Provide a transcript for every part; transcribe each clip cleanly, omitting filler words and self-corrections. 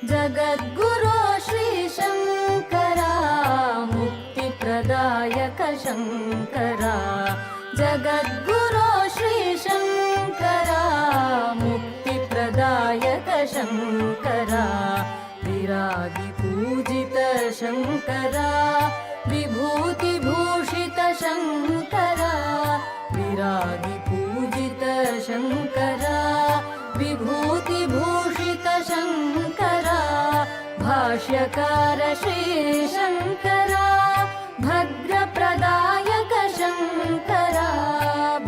जगद्गुरो श्रीशङ्करा मुक्तिप्रदायक शङ्करा जगद्गुरो श्रीशङ्करा मुक्तिप्रदायक शङ्करा विरागिपूजित शङ्करा विभूतिभूषित शङ्करा विरागिपूजित शङ्करा विभूतिभूषित शङ्करा भाष्यकार श्रीशङ्करा भद्रप्रदायक शङ्करा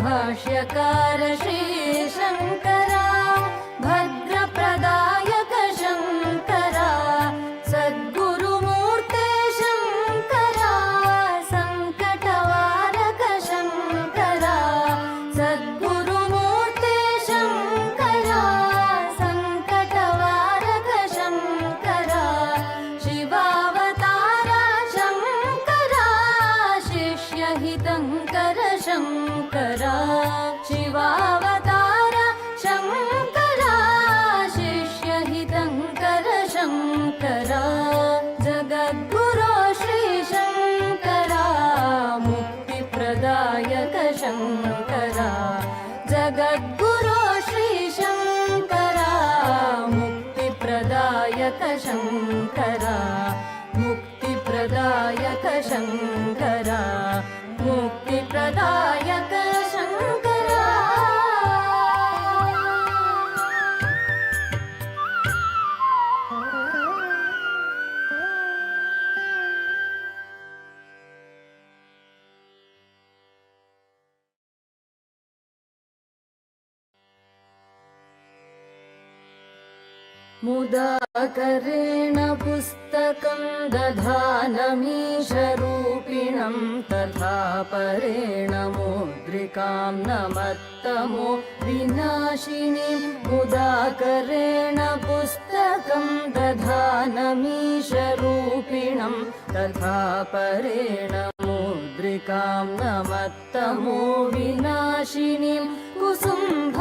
भाष्यकार श्रीशङ्करा भद्रप्रदायक शङ्करा सद्गुरुमूर्ते शङ्करा सङ्कटवारक शङ्करा सद्गुरुमूर्ते शङ्करा सङ्कटवारक शङ्करा शिवावतारा शङ्करा शिष्यहितङ्कर शङ्करा शिवावतारा शङ्करा शिष्यहितङ्कर शङ्करा जगद्गुरो श्रीशङ्करा मुक्तिप्रदायक शङ्करा जगद्गुरो श्रीशङ्करा मुक्तिप्रदायक शङ्करा मुक्तिप्रदायक शङ्करा मुक्तिप्रदायक शङ्करा मुदाकरेण पुस्तकं दधानमीशरूपिणं तथा परेण मुद्रिकां नमत्तमो विनाशिनीं मुदाकरेण पुस्तकं दधानमीशरूपिणं तथा परेण मुद्रिकां नमत्तमो विनाशिनीं कुसुम्भवाससावृतं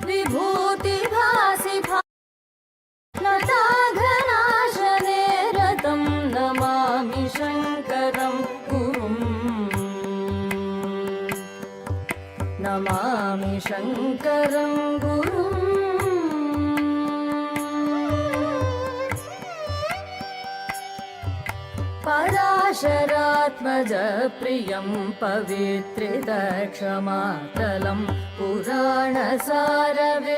विभूतिभासि लताघनाशने रतं नमामि शङ्करं गुरुम् नमामि शङ्करं गुरुम् पराशरात्मज प्रियं पवित्रितक्षमातलं पुराणसारवे